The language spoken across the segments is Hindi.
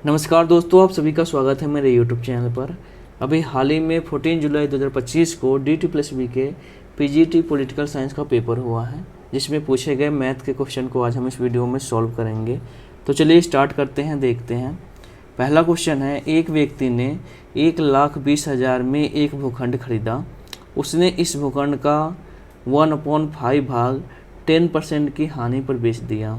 नमस्कार दोस्तों, आप सभी का स्वागत है मेरे YouTube चैनल पर। अभी हाल ही में 14 जुलाई 2025 को DT+B के PGT पॉलिटिकल साइंस का पेपर हुआ है, जिसमें पूछे गए मैथ के क्वेश्चन को आज हम इस वीडियो में सॉल्व करेंगे। तो चलिए स्टार्ट करते हैं, देखते हैं। पहला क्वेश्चन है, एक व्यक्ति ने 1,20,000 में एक भूखंड खरीदा। उसने इस भूखंड का 1/5 भाग 10% की हानि पर बेच दिया।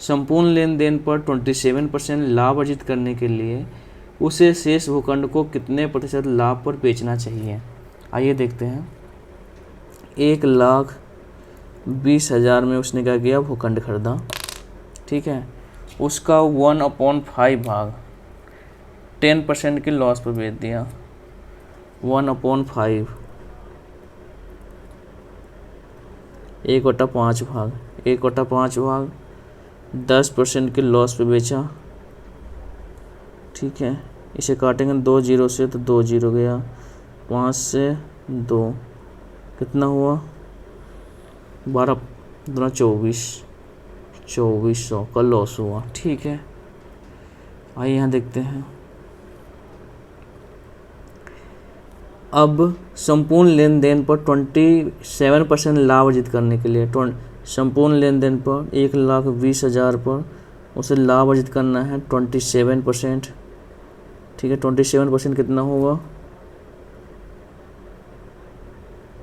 संपूर्ण लेन देन पर 27% लाभ अर्जित करने के लिए उसे शेष भूखंड को कितने प्रतिशत लाभ पर बेचना चाहिए। आइए देखते हैं। 1,20,000 में उसने क्या किया, भूखंड खरीदा, ठीक है। उसका 1/5 भाग 10% के लॉस पर बेच दिया। 1/5 1/5 भाग 1/5 भाग 10% के लॉस पे बेचा, ठीक है। इसे काटेंगे 2 जीरो से तो 2 जीरो गया, 5 से 2 कितना हुआ, 12 दूना 2400 का लॉस हुआ, ठीक है। आइए यहाँ देखते हैं। अब संपूर्ण लेन देन पर 27% लाभ अर्जित करने के लिए संपूर्ण लेन देन पर 1,20,000 पर उसे लाभ अर्जित करना है 27%, ठीक है। 27% कितना होगा,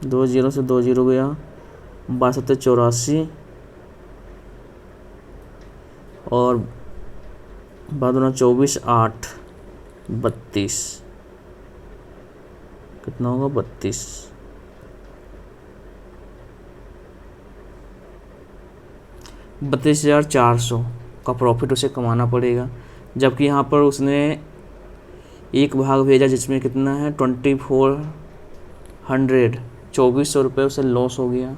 2 जीरो से 2 जीरो गया, 12 84 और 12 24 8 32 कितना होगा, 32। 32,400 का प्रॉफिट उसे कमाना पड़ेगा, जबकि यहाँ पर उसने एक भाग भेजा जिसमें कितना है 2400 रुपये उसे लॉस हो गया,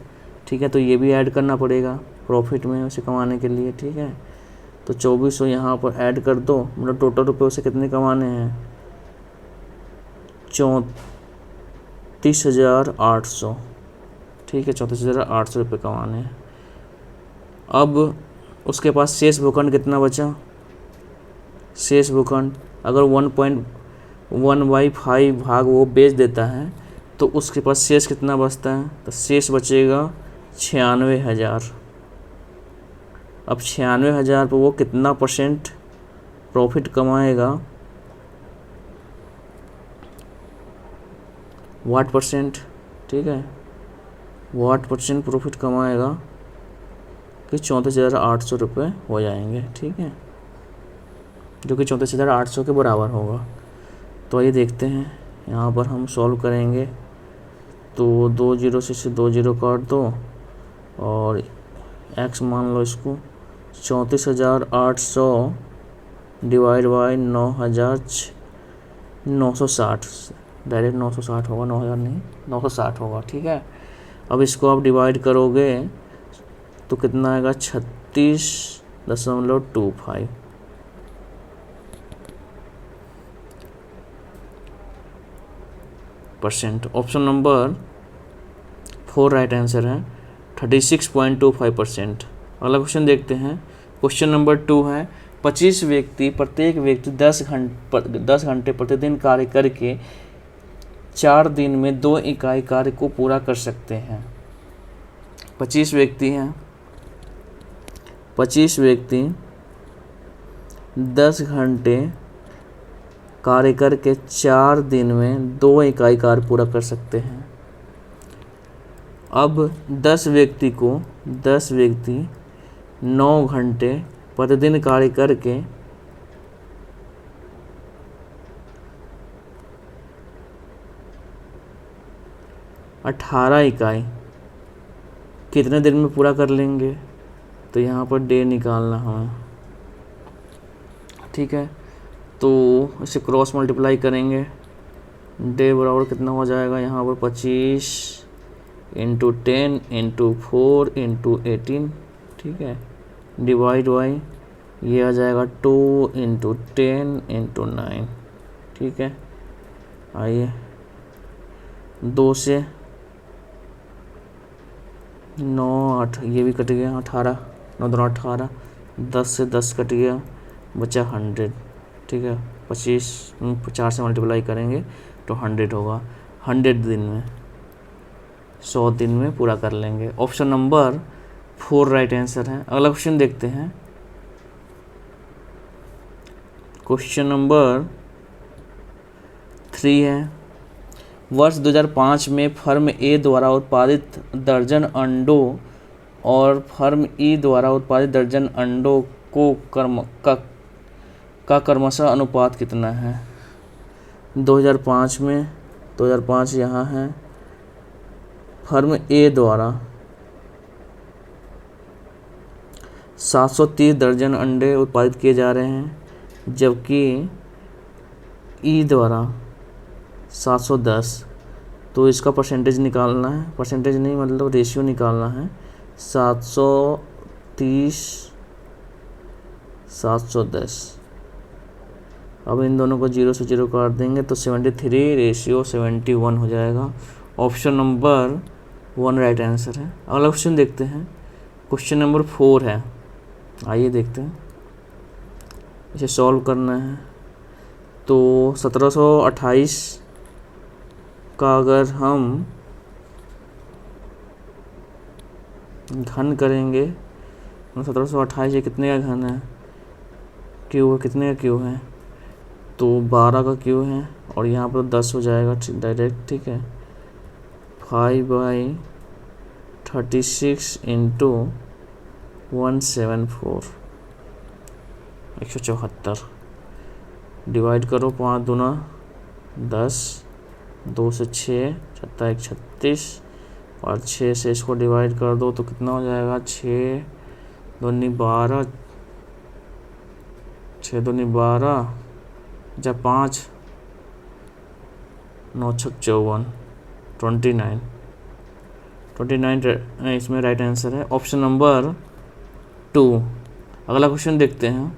ठीक है। तो ये भी ऐड करना पड़ेगा प्रॉफिट में उसे कमाने के लिए, ठीक है। तो 2400 यहाँ पर ऐड कर दो, मतलब टोटल रुपये उसे कितने कमाने हैं, 34,800, ठीक है। 34,800 रुपये कमाने हैं। अब उसके पास शेष भूखंड कितना बचा, शेष भूखंड अगर 1/5 भाग वो बेच देता है तो उसके पास शेष कितना बचता है, तो शेष बचेगा 96,000। अब 96,000 पर वो कितना परसेंट प्रॉफिट कमाएगा, वाट परसेंट, ठीक है। वाट परसेंट प्रॉफिट कमाएगा कि 34,800 रुपये हो जाएंगे, ठीक है, जो कि 34,800 के बराबर होगा। तो आइए देखते हैं, यहाँ पर हम सॉल्व करेंगे। तो 2 जीरो से 2 जीरो काट दो और x मान लो इसको, 34,800 डिवाइड बाई 9,960, डायरेक्ट 960 होगा, 9,000 नहीं, 960 होगा, ठीक है। अब इसको आप डिवाइड करोगे तो कितना आएगा, 36.25 %। ऑप्शन नंबर 4 राइट आंसर है, 36.25%। अगला क्वेश्चन देखते हैं। क्वेश्चन नंबर 2 है, 25 व्यक्ति, प्रत्येक व्यक्ति 10 घंटे प्रतिदिन कार्य करके 4 दिन में 2 इकाई कार्य को पूरा कर सकते हैं। 25 व्यक्ति हैं, 25 व्यक्ति 10 घंटे कार्य करके 4 दिन में 2 इकाई कार्य पूरा कर सकते हैं। अब 10 व्यक्ति 9 घंटे प्रतिदिन कार्य करके 18 इकाई कितने दिन में पूरा कर लेंगे। तो यहाँ पर डे निकालना हमें, ठीक है। तो इसे क्रॉस मल्टीप्लाई करेंगे, डे बराबर कितना हो जाएगा, यहाँ पर 25 × 10 × 4 × 18, ठीक है, डिवाइड बाई ये आ जाएगा 2 × 10 × 9, ठीक है। आइए 2 से 9 8 ये भी कट गया, 18 9 2 18, 10 से 10 कट गया, बचा 100, ठीक है, 25 4 से मल्टीप्लाई करेंगे तो 100 होगा। 100 दिन में, 100 दिन में पूरा कर लेंगे। ऑप्शन नंबर 4 राइट आंसर है। अगला क्वेश्चन देखते हैं। क्वेश्चन नंबर 3 है, वर्ष 2005 में फर्म ए द्वारा उत्पादित दर्जन अंडों और फर्म ई द्वारा उत्पादित दर्जन अंडों को क्रमशः अनुपात कितना है? 2005 में, 2005 यहाँ है, फर्म ए द्वारा 730 दर्जन अंडे उत्पादित किए जा रहे हैं, जबकि ई द्वारा 710। तो इसका परसेंटेज निकालना है, परसेंटेज नहीं मतलब रेशियो निकालना है। 730 710। अब इन दोनों को 0 से 0 काट देंगे तो 73 रेशियो 71 हो जाएगा। ऑप्शन नंबर 1 राइट आंसर है। अगला क्वेश्चन देखते हैं। क्वेश्चन नंबर 4 है, आइए देखते हैं, इसे सॉल्व करना है। तो 1728 का अगर हम घन करेंगे तो 1728 ये कितने का घन है? क्यू है, कितने का क्यू है? तो 12 का क्यू है और यहाँ पर 10 हो जाएगा डायरेक्ट, ठीक है। 5/36 इंटू 174, 174 डिवाइड करो, 5 दूना 10, 2 से 6, 7 36 और 6 से इसको डिवाइड कर दो तो कितना हो जाएगा? 6 दूनी 12, 6 दूनी 12 जब 5 9 6 54, 29 इसमें राइट आंसर है। Option number 2। अगला क्वेश्चन देखते हैं।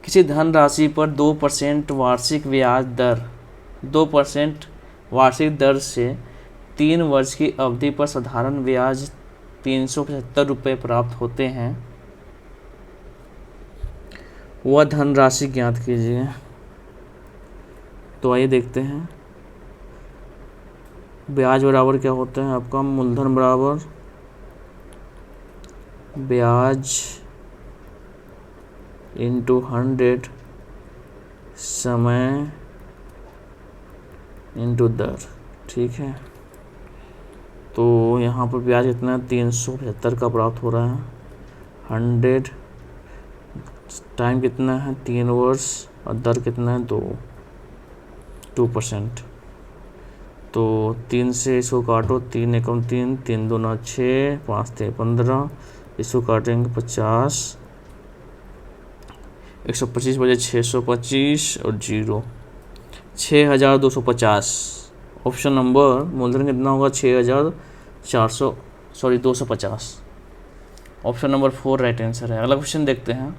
किसी धनराशि पर 2% वार्षिक ब्याज दर 2% वार्षिक दर से 3 वर्ष की अवधि पर साधारण ब्याज 375 रुपये प्राप्त होते हैं, वह धनराशि ज्ञात कीजिए। तो आइए देखते हैं। ब्याज बराबर क्या होता है आपका? मूलधन बराबर ब्याज इंटू 100 समय इंटू दर, ठीक है। तो यहाँ पर ब्याज कितना है? 375 का प्राप्त हो रहा है। 100 टाइम कितना है? 3 वर्ष और दर कितना है? 2%। तो 3 से इसको काटो, 3 एकम 3, 3 दूना 6, 5 3 15, इसको काटेंगे 50, 125 बजे 625 और 0, 6250। ऑप्शन नंबर मूलधन कितना होगा? 250। ऑप्शन नंबर 4 राइट आंसर है। अगला क्वेश्चन देखते हैं।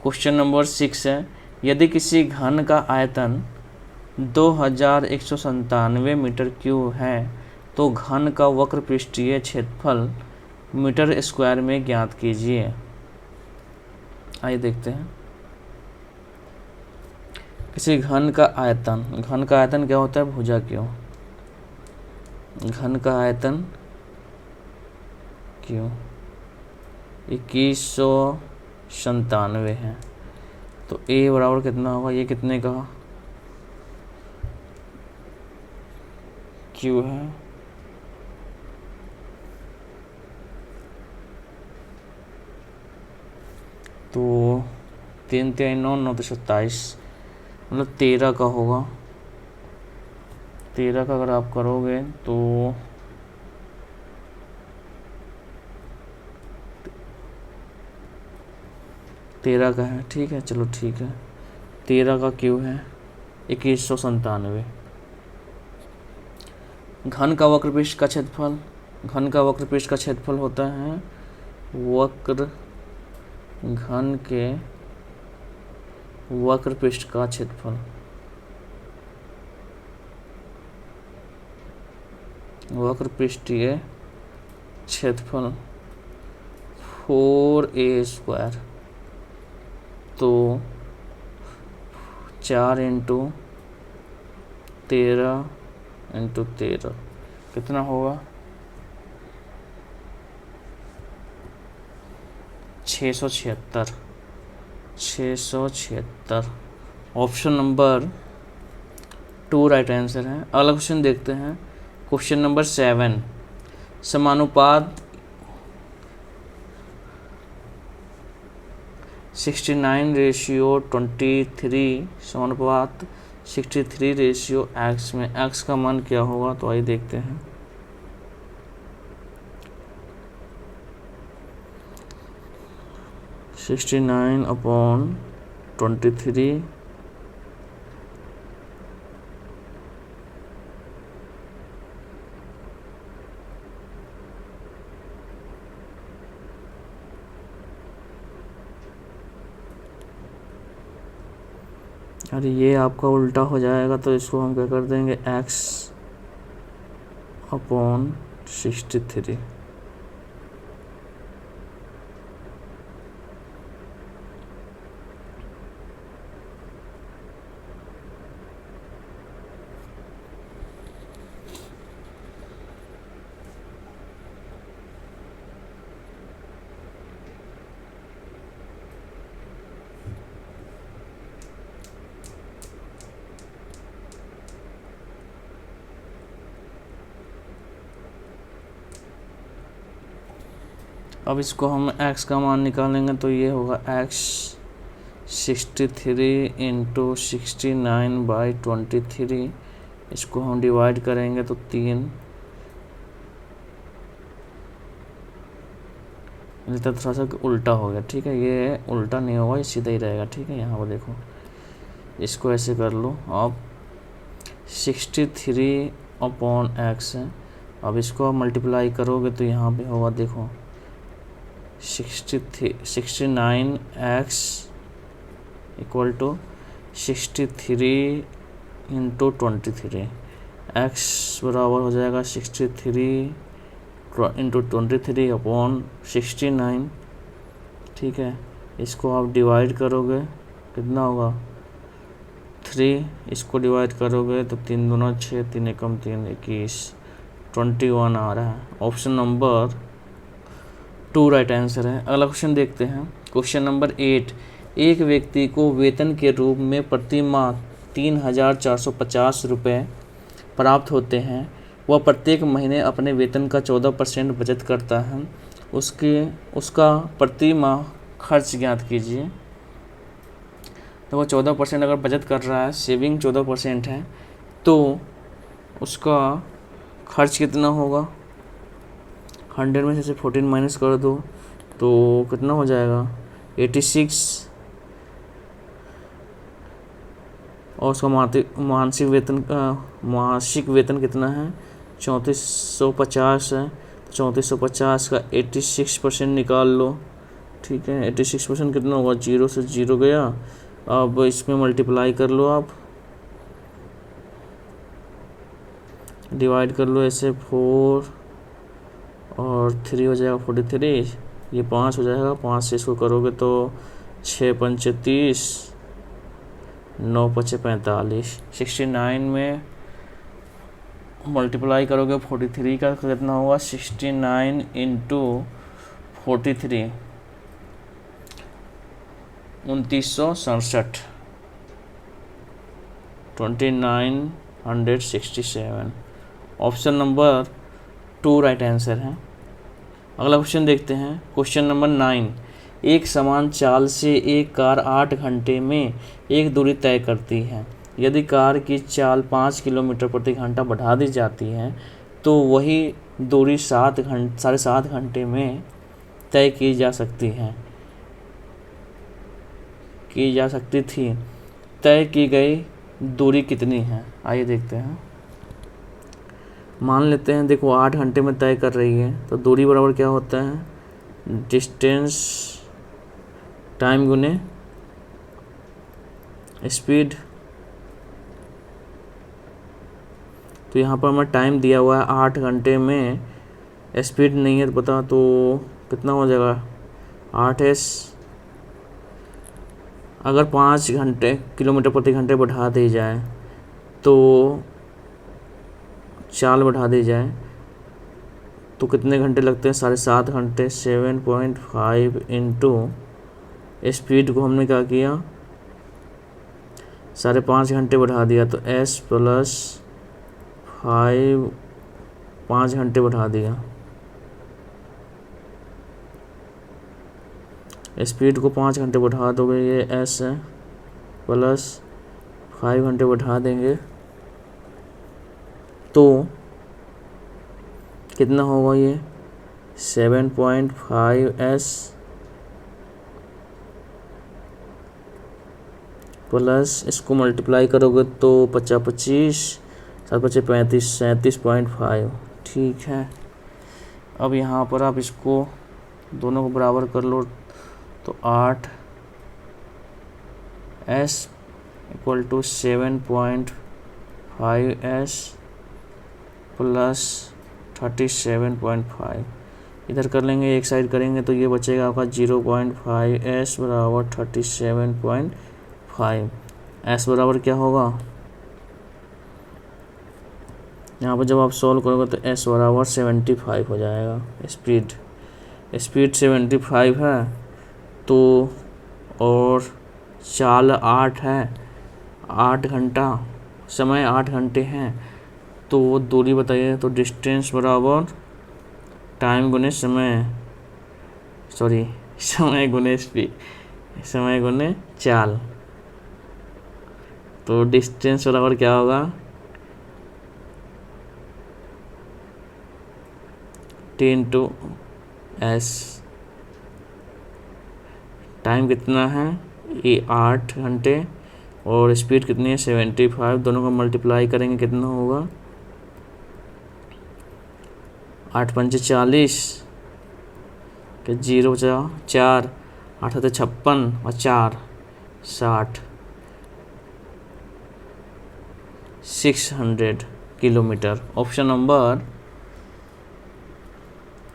क्वेश्चन नंबर 6 है, यदि किसी घन का आयतन 2197 मीटर क्यूब है तो घन का वक्र पृष्ठीय क्षेत्रफल मीटर स्क्वायर में ज्ञात कीजिए। आइए देखते हैं। किसी घन का आयतन क्या होता है? भुजा क्यों। घन का आयतन क्यों 2197 है, तो ए बराबर कितना होगा? ये कितने का क्यू है? तो 3 3 9 9 तो 27, मतलब 13 का होगा। 13 का अगर आप करोगे तो 13 का है, ठीक है, चलो ठीक है। 13 का क्यू है 2197। घन का वक्रपृष्ठ का क्षेत्रफल, घन का वक्रपृष्ठ का क्षेत्रफल होता है घन के वक्रपृष्ठ का क्षेत्रफल, वक्रपृष्ठीय क्षेत्रफल 4a²। तो 4 इंटू 13 इंटू 13 कितना होगा 676। 676 ऑप्शन नंबर 2 राइट आंसर है। अगला क्वेश्चन देखते हैं। क्वेश्चन नंबर 7 समानुपात 69:23 समानुपात 63:x में x का मान क्या होगा, तो आइए देखते हैं। सिक्सटी 69/23 अरे ये आपका उल्टा हो जाएगा, तो इसको हम क्या कर देंगे x/63। अब इसको हम x का मान निकालेंगे तो ये होगा x/63 इंटू 69/23। इसको हम डिवाइड करेंगे तो 3, तो थोड़ा सा उल्टा हो गया। ठीक है, ये उल्टा नहीं होगा, ये सीधा ही रहेगा। ठीक है, यहाँ पर देखो, इसको ऐसे कर लो। अब 63/x है। अब इसको आप मल्टीप्लाई करोगे तो यहाँ पे होगा, देखो 69x equal to 63 into 23। x बराबर हो जाएगा 63 इंटू 23/69। ठीक है, इसको आप डिवाइड करोगे कितना होगा 3। इसको डिवाइड करोगे तो 3 दूना 6, 3 एकम 3, 21, 21 आ रहा है। ऑप्शन नंबर 2 राइट आंसर है। अगला क्वेश्चन देखते हैं। क्वेश्चन नंबर 8 एक व्यक्ति को वेतन के रूप में प्रति माह 3,450 रुपये प्राप्त होते हैं। वह प्रत्येक महीने अपने वेतन का 14% बचत करता है। उसका प्रति माह खर्च ज्ञात कीजिए। तो वो 14% अगर बचत कर रहा है, सेविंग 14% है, तो उसका खर्च कितना होगा। 100 में से 14 माइनस कर दो तो कितना हो जाएगा 86। और उसका मासिक वेतन कितना है 3450 है। 3450 का 86% निकाल लो। ठीक है, 86% कितना होगा, 0 से 0 गया। अब इसमें मल्टीप्लाई कर लो, आप डिवाइड कर लो ऐसे। 4 और 3 हो जाएगा 43, ये 5 हो जाएगा। 5 से इसको करोगे तो 6 पंचे 30, 9 पचे 45। 69 में मल्टीप्लाई करोगे 43 का कितना होगा 69 into 43, 2967, 2967। Option number 2 right answer है। अगला क्वेश्चन देखते हैं। क्वेश्चन नंबर 9 एक समान चाल से एक कार 8 घंटे में एक दूरी तय करती है। यदि कार की चाल 5 किलोमीटर प्रति घंटा बढ़ा दी जाती है तो वही दूरी 7.5 घंटे में तय की जा सकती थी। तय की गई दूरी कितनी है, आइए देखते हैं। मान लेते हैं, देखो 8 घंटे में तय कर रही है, तो दूरी बराबर क्या होता है, डिस्टेंस टाइम गुने स्पीड। तो यहाँ पर हमें टाइम दिया हुआ है 8 घंटे में, स्पीड नहीं है पता, तो कितना हो जाएगा 8s अगर 5 घंटे किलोमीटर प्रति घंटे बढ़ा दी जाए तो चाल बढ़ा दी जाए तो कितने घंटे लगते हैं? 7.5 घंटे। 7.5 इंटू स्पीड को हमने क्या किया, 5.5 घंटे बढ़ा दिया तो s प्लस 5 5 घंटे बढ़ा दिया। स्पीड को 5 घंटे बढ़ा दोगे, ये s है, प्लस 5 घंटे बढ़ा देंगे तो कितना होगा? ये 7.5s प्लस इसको मल्टीप्लाई करोगे तो 25 7 25 35 37.5। ठीक है, अब यहाँ पर आप इसको दोनों को बराबर कर लो तो 8s equal to 7.5s plus 37.5। इधर कर लेंगे, एक साइड करेंगे तो ये बचेगा आपका 0.5s बराबर 37.5। s बराबर क्या होगा? यहाँ पर जब आप सॉल्व करोगे तो s बराबर 75 हो जाएगा। स्पीड 75 है तो, और चाल 8 है, 8 घंटा समय 8 घंटे हैं तो वो दूरी बताइए। तो डिस्टेंस बराबर टाइम गुने समय, सॉरी समय गुने स्पीड, समय गुने चाल। तो डिस्टेंस बराबर क्या होगा? t into s। टाइम कितना है? ये 8 घंटे और स्पीड कितनी है? 75। दोनों को मल्टीप्लाई करेंगे कितना होगा? 8 पंचे 40 के 0 4, 8 7 56 और 4 60, 600 kilometre. Option number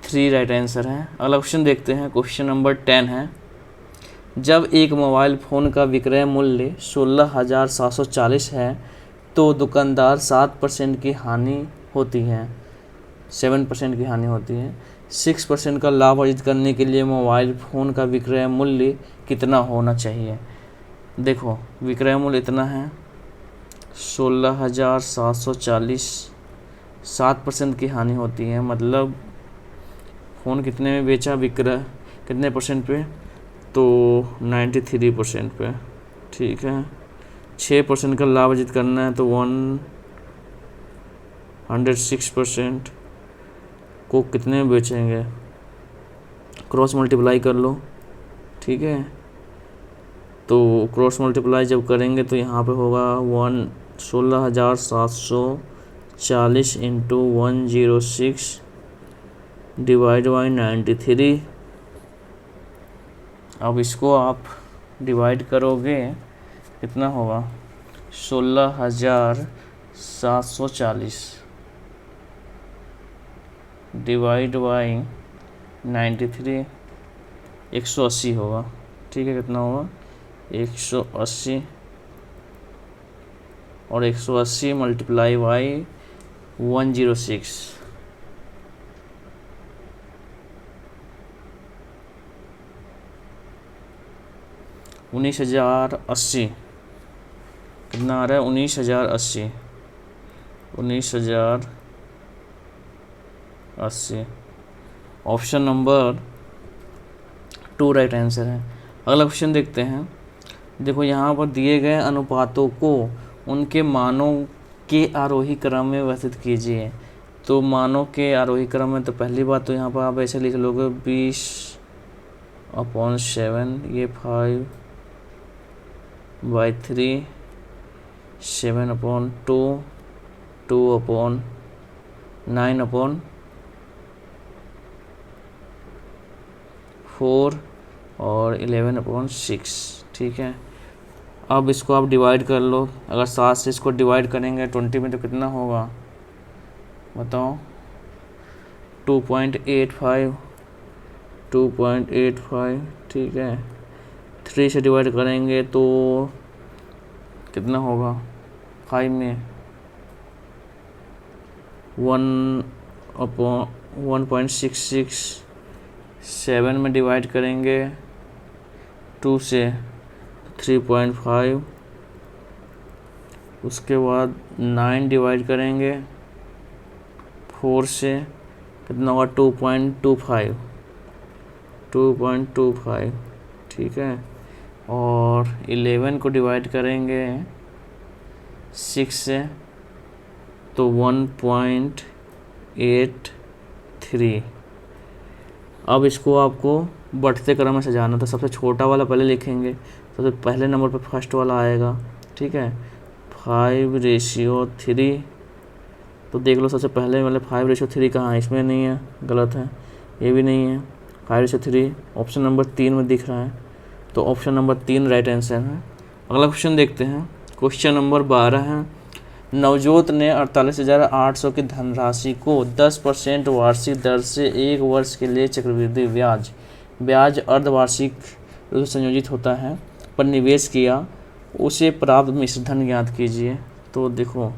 3 right answer है। अगला क्वेश्चन देखते हैं, क्वेश्चन नंबर 10 है। जब एक मोबाइल फ़ोन का विक्रय मूल्य 16,740 है तो दुकानदार 7% की हानि होती है, 7% की हानि होती है। 6% का लाभ अर्जित करने के लिए मोबाइल फ़ोन का विक्रय मूल्य कितना होना चाहिए? देखो, विक्रय मूल्य इतना है 16,740, 7% की हानि होती है, मतलब फ़ोन कितने में बेचा, विक्रय कितने परसेंट पे? तो 93% पे। ठीक है, 6% का लाभ अर्जित करना है तो 106% को कितने में बेचेंगे? क्रॉस मल्टीप्लाई कर लो। ठीक है, तो क्रॉस मल्टीप्लाई जब करेंगे तो यहाँ पे होगा 16,740 इंटू 106 डिवाइड बाई 93। अब इसको आप डिवाइड करोगे कितना होगा? 16,740 डिवाइड बाई 93, 180 होगा। ठीक है, कितना होगा? 180 और 180 मल्टीप्लाई बाई 106, 19,080। कितना आ रहा है? 19,080, 19,080। ऑप्शन नंबर 2 राइट आंसर है। अगला क्वेश्चन देखते हैं। देखो, यहाँ पर दिए गए अनुपातों को उनके मानों के आरोही क्रम में व्यवस्थित कीजिए। तो मानों के आरोही क्रम में तो पहली बात तो यहाँ पर आप ऐसे लिख लोगे 20/7, ये 5/3, 7/2, 2/9/4 और 11/6। ठीक है, अब इसको आप डिवाइड कर लो। अगर 7 से इसको डिवाइड करेंगे 20 में तो कितना होगा बताओ? 2.85, 2.85। ठीक है, 3 से डिवाइड करेंगे तो कितना होगा, 5 में 1/1.66, 7 में डिवाइड करेंगे 2 से 3.5, उसके बाद 9 डिवाइड करेंगे 4 से कितना होगा, 2.25, ठीक है। और 11 को डिवाइड करेंगे 6 से तो 1.83। अब इसको आपको बढ़ते क्रम में सजाना, तो सबसे छोटा वाला पहले लिखेंगे, सबसे पहले नंबर पर फर्स्ट वाला आएगा, ठीक है। 5:3, तो देख लो सबसे पहले वाले 5:3 कहाँ है, इसमें नहीं है, गलत है, ये भी नहीं है। 5:3 ऑप्शन नंबर 3 में दिख रहा है, तो ऑप्शन नंबर 3 राइट आंसर है। अगला क्वेश्चन देखते हैं, क्वेश्चन नंबर 12 है। नवजोत ने 48,800 की धनराशि को 10% वार्षिक दर से 1 वर्ष के लिए चक्रवृद्धि ब्याज अर्धवार्षिक रूप से संयोजित होता है पर निवेश किया, उसे प्राप्त मिश्र धन ज्ञात कीजिए। तो देखो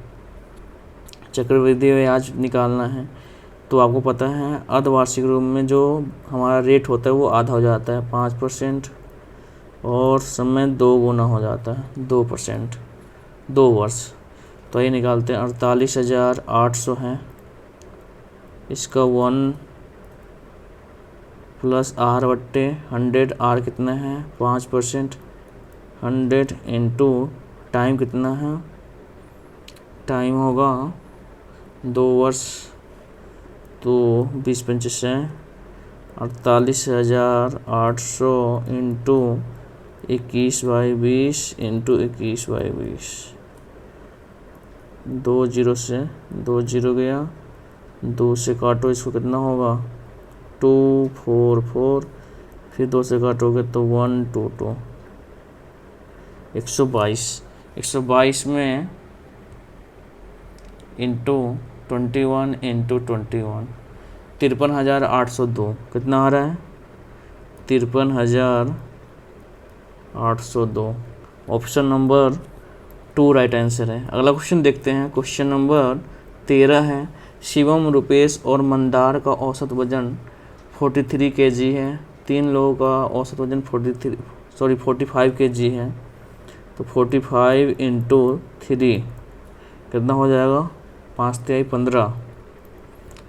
चक्रवृद्धि ब्याज निकालना है तो आपको पता है अर्धवार्षिक रूप में जो हमारा रेट होता है वो आधा हो जाता है 5%, और समय 2 गुना हो जाता है 2%, 2 वर्ष। तो ये निकालते हैं, 48,800 है, इसका 1 + R/100, R कितना है 5%, 100 × टाइम कितना है, टाइम होगा 2 वर्ष, तो 20×25 है, 48,800 × 21/20 × 21/20, 2 0 से 2 0 गया, 2 से काटो इसको कितना होगा 244, फिर 2 से काटोगे तो 122, 122 में इंटू 21 × 21, 53,802 कितना आ रहा है 53,802, ऑप्शन नंबर 2 राइट आंसर है। अगला क्वेश्चन देखते हैं, क्वेश्चन नंबर 13 है। शिवम, रुपेश और मंदार का औसत वजन 43 kg है, 3 लोगों का औसत वजन 45 kg है, तो 45 × 3 कितना हो जाएगा, 5 × 3 = 15,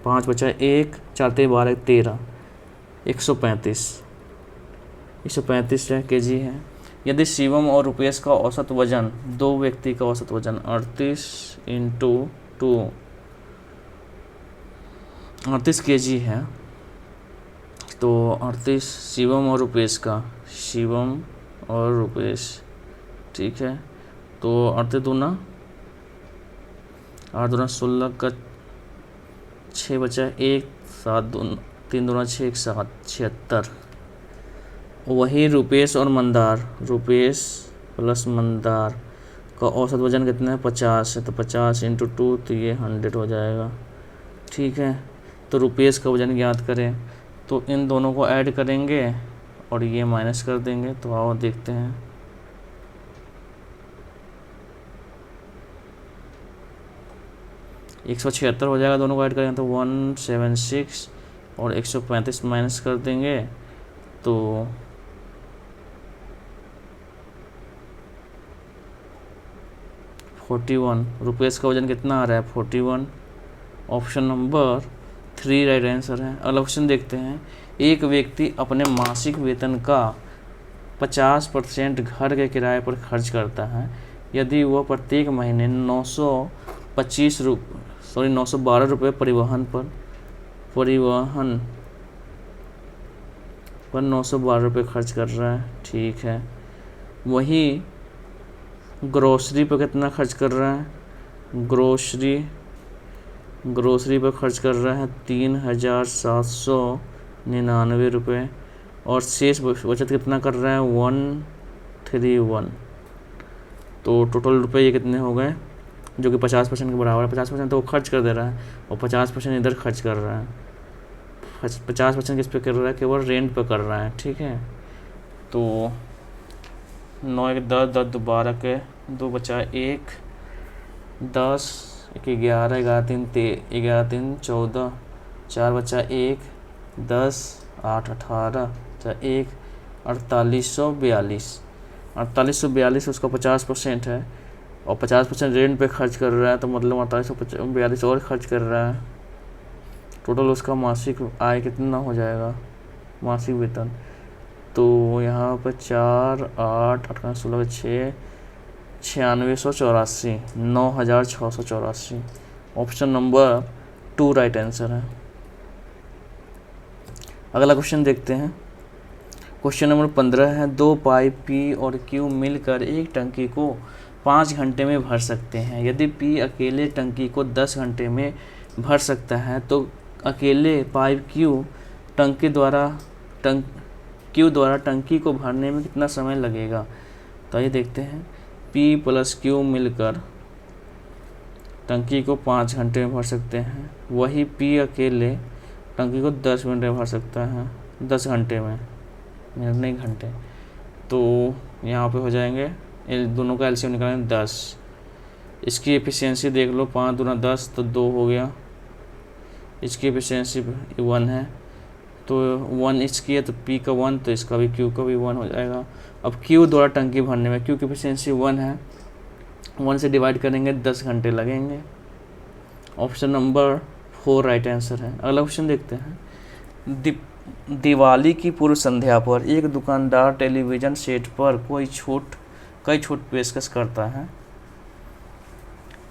5 बचा 1, 4 × 12 = 13, 135 kg है। यदि शिवम और रुपेश का औसत वजन, दो व्यक्ति का औसत वजन 38 × 2 38 kg है, तो 38 शिवम और रुपेश, ठीक है। तो 38 दूना 8 दूना 16 का 6 बचा 1, 7 दूना 3 दूना 6, 1 7 76। वही रुपेश + मंदार का औसत वजन कितना है 50 है, तो 50 × 2 तो ये 100 हो जाएगा, ठीक है। तो रुपेश का वजन ज्ञात करें, तो इन दोनों को ऐड करेंगे और ये माइनस कर देंगे, तो आओ देखते हैं। तो 176 हो जाएगा, दोनों को ऐड करेंगे तो 176, और 135 माइनस कर देंगे तो 41। रुपेश का वजन कितना आ रहा है 41, ऑप्शन नंबर 3 राइट आंसर है। अगला क्वेश्चन देखते हैं, एक व्यक्ति अपने मासिक वेतन का 50% घर के किराए पर खर्च करता है। यदि वह प्रत्येक महीने 912 रुपये परिवहन पर 912 रुपये खर्च कर रहा है, ठीक है। वही ग्रोसरी पर कितना खर्च कर रहा है, ग्रोसरी पर खर्च कर रहा है 3,799 रुपये, और शेष बचत कितना कर रहा है 131। तो टोटल रुपये ये कितने हो गए, जो कि 50% के बराबर है। 50% तो वो खर्च कर दे रहा है और 50% इधर खर्च कर रहा है। 50% किस पे कर रहा है, केवल रेंट पे कर रहा है, ठीक है। तो 9 एक 10, 10 2 12 के 2 बचा 1, 10 1 11, 11 3 14, 4 बचा 1, 10 8 18 बचा 1, 4842। 4842 उसका 50% है और 50% रेंट पे खर्च कर रहा है, तो मतलब 4842 और खर्च कर रहा है। टोटल उसका मासिक आय कितना हो जाएगा, मासिक वेतन, तो यहाँ पर 4 8 8 16 6 9684, 9684। ऑप्शन नंबर 2 राइट आंसर है। अगला क्वेश्चन देखते हैं। क्वेश्चन नंबर 15 है, 2 पाइप पी और क्यू मिलकर एक टंकी को 5 घंटे में भर सकते हैं। यदि पी अकेले टंकी को 10 घंटे में भर सकता है तो अकेले पाइप क्यू द्वारा टंकी को भरने में कितना समय लगेगा। तो ये देखते हैं, पी प्लस क्यू मिलकर टंकी को 5 घंटे में भर सकते हैं, वही पी अकेले टंकी को 10 मिनट में भर सकता है, 10 घंटे में, मिनट नहीं घंटे। तो यहाँ पे हो जाएंगे, दोनों का एलसीएम निकालेंगे 10। इसकी एफिशिएंसी देख लो, 5 दूना 10 तो 2 हो गया। इसकी एफिशिएंसी 1 है, तो 1 इसकी है तो पी का 1, तो इसका भी क्यू का भी 1 हो जाएगा। अब क्यू द्वारा टंकी भरने में क्यू की एफिशिएंसी 1 है, 1 से डिवाइड करेंगे 10 घंटे लगेंगे। ऑप्शन नंबर 4 राइट आंसर है। अगला क्वेश्चन देखते हैं। दिवाली की पूर्व संध्या पर एक दुकानदार टेलीविज़न सेट पर कई छूट पेशकश करता है।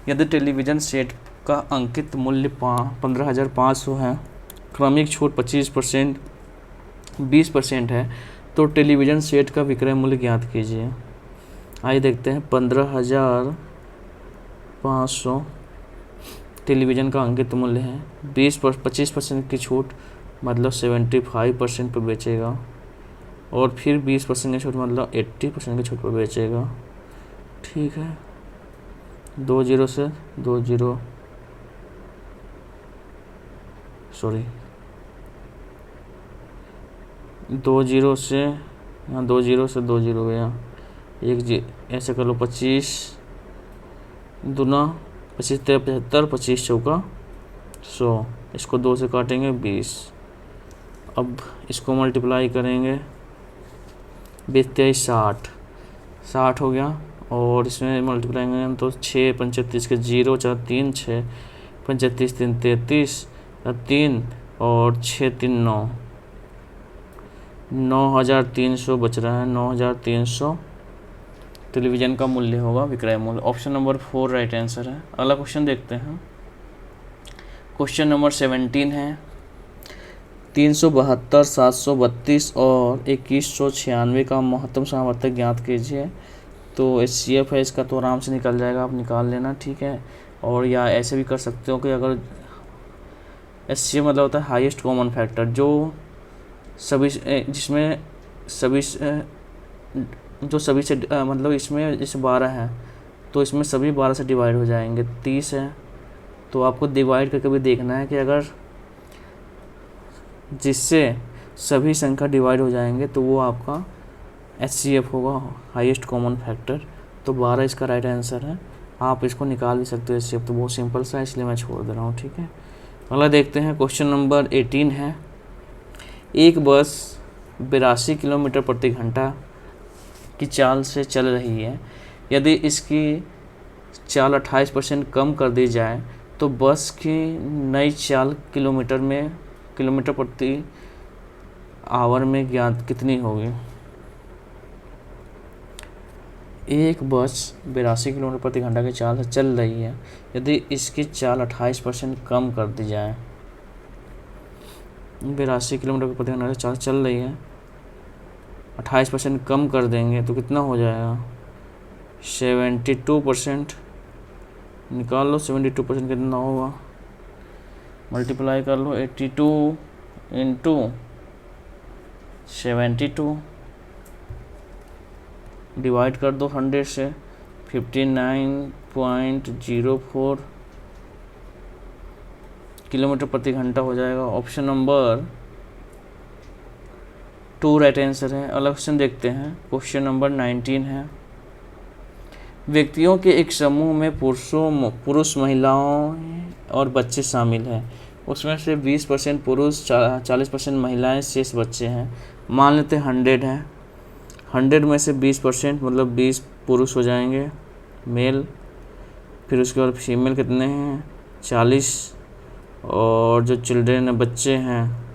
यदि टेलीविज़न सेट का अंकित मूल्य 15,500 है, क्रमिक छूट 25% 20% है, तो टेलीविज़न सेट का विक्रय मूल्य ज्ञात कीजिए। आइए देखते हैं। 15,500 टेलीविज़न का अंकित मूल्य है, 25% की छूट मतलब 75% पर बेचेगा, और फिर 20% की छूट मतलब 80% की छूट पर बेचेगा। ठीक है, 2 0 से 2 0 सॉरी 2 0 से यहाँ 2 0 से 2 0 गया, ऐसे कर लो। 25 दूना 25 75, 25 चौका 100, इसको 2 से काटेंगे 20। अब इसको मल्टीप्लाई करेंगे, 20 60 हो गया, और इसमें मल्टीप्लाई करेंगे तो 6 35 के 0 4 3 6 35 3 33 3 और 6 3 9, 9,300 बच रहा है। 9,300 टेलीविज़न का मूल्य होगा, विक्रय मूल्य। ऑप्शन नंबर 4 राइट आंसर है। अगला क्वेश्चन देखते हैं। क्वेश्चन नंबर 17 है, 372 732 और 2196 का महत्तम सामर्थ्य ज्ञात कीजिए। तो HCF है इसका, तो आराम से निकल जाएगा, आप निकाल लेना। ठीक है, और या ऐसे भी कर सकते हो कि अगर HCF मतलब होता है हाईएस्ट कॉमन फैक्टर, जो सभी से मतलब इसमें जैसे 12 है तो इसमें सभी 12 से डिवाइड हो जाएंगे। 30 है तो आपको डिवाइड करके भी देखना है कि अगर जिससे सभी संख्या डिवाइड हो जाएंगे तो वो आपका HCF होगा, हाईएस्ट कॉमन फैक्टर। तो 12 इसका राइट आंसर है। आप इसको निकाल भी सकते हो HCF, तो बहुत सिंपल सा, इसलिए मैं छोड़ दे रहा हूँ। ठीक है, अगला देखते हैं। क्वेश्चन नंबर 18 है, एक बस 82 किलोमीटर प्रति घंटा की चाल से चल रही है। यदि इसकी चाल 28% कम कर दी जाए तो बस की नई चाल किलोमीटर प्रति आवर में ज्ञात कितनी होगी। एक बस 82 किलोमीटर प्रति घंटा की चाल से चल रही है, यदि इसकी चाल 28% कम कर दी जाए, 82 किलोमीटर प्रति घंटा से चाल चल रही है, 28% कम कर देंगे तो कितना हो जाएगा, 72%। निकाल लो 72% कितना होगा, मल्टीप्लाई कर लो 82 इंटू 72, डिवाइड कर दो 100 से, 59.04 किलोमीटर प्रति घंटा हो जाएगा। ऑप्शन नंबर 2 राइट आंसर है। अगला क्वेश्चन देखते हैं, क्वेश्चन नंबर 19 है। व्यक्तियों के एक समूह में पुरुष, महिलाओं और बच्चे शामिल हैं। उसमें से 20% पुरुष, 40% महिलाएं, शेष बच्चे हैं। मान लेते हैं 100 है। 100 में से 20% मतलब 20 पुरुष हो जाएंगे मेल, फिर उसके बाद फीमेल कितने हैं 40, और जो चिल्ड्रेन है बच्चे हैं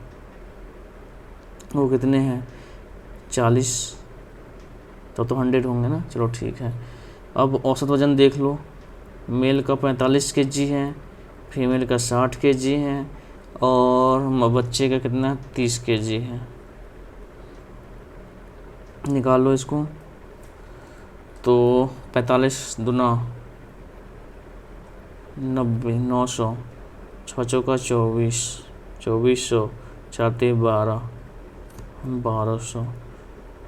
वो कितने हैं 40, तो 100 होंगे ना। चलो ठीक है। अब औसत वजन देख लो, मेल का 45 kg है, फीमेल का 60 kg है, और बच्चे का कितना 30 kg है। निकाल लो इसको। तो 45 दूना 90, 900, 6 चौका 24, 2400, 4 12, 1200।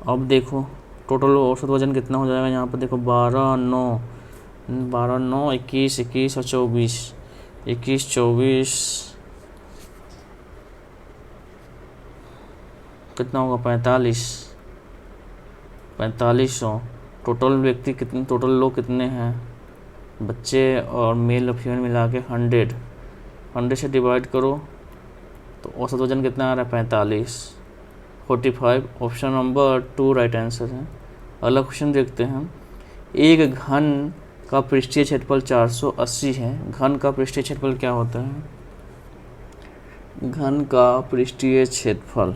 अब देखो टोटल औसत वजन कितना हो जाएगा यहाँ पर, देखो 12 9 21 21 और 24, 21 24 कितना होगा 4500। टोटल व्यक्ति कितने, टोटल लोग कितने हैं बच्चे और मेल और फीमेल मिला के 100 से डिवाइड करो तो औसत वजन कितना आ रहा है 45। ऑप्शन नंबर 2 राइट आंसर है। अगला क्वेश्चन देखते हैं हम। एक घन का पृष्ठीय क्षेत्रफल 480 है। घन का पृष्ठीय क्षेत्रफल क्या होता है? घन का पृष्ठीय क्षेत्रफल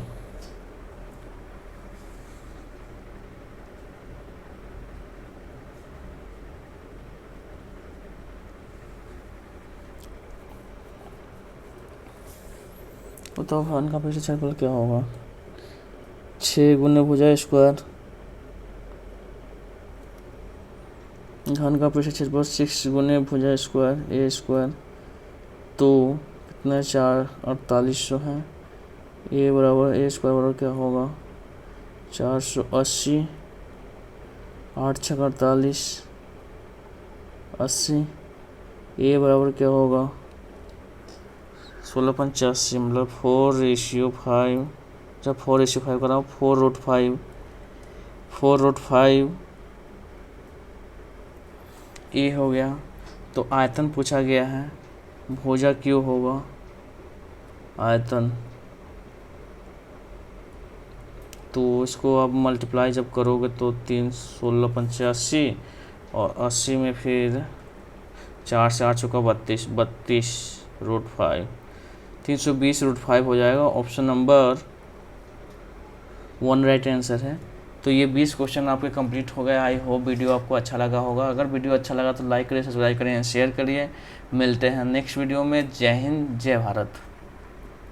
बताओ, घन का पृष्ठीय क्षेत्रफल क्या होगा? 6 गुने भुजा स्क्वायर। घन का पृष्ठीय क्षेत्रफल 6 गुने भुजा स्क्वायर ए स्क्वायर, तो कितना 4800 है। ए बराबर ए स्क्वायर बराबर क्या होगा 480, 8 छक 48, 80। ए बराबर क्या होगा 1685, मतलब 4:5। जब 4:5 कराओ 4√5, 4√5 ए हो गया। तो आयतन पूछा गया है, भुजा क्यों होगा आयतन, तो इसको आप मल्टीप्लाई जब करोगे तो 31685 और 80 में फिर 4 से 8 चौका 32, 32√5, 320√5 हो जाएगा। ऑप्शन नंबर 1 राइट आंसर है। तो ये 20 क्वेश्चन आपके कंप्लीट हो गए। आई होप वीडियो आपको अच्छा लगा होगा। अगर वीडियो अच्छा लगा तो लाइक करिए, सब्सक्राइब करिए, शेयर करिए। मिलते हैं नेक्स्ट वीडियो में। जय हिंद, जय भारत।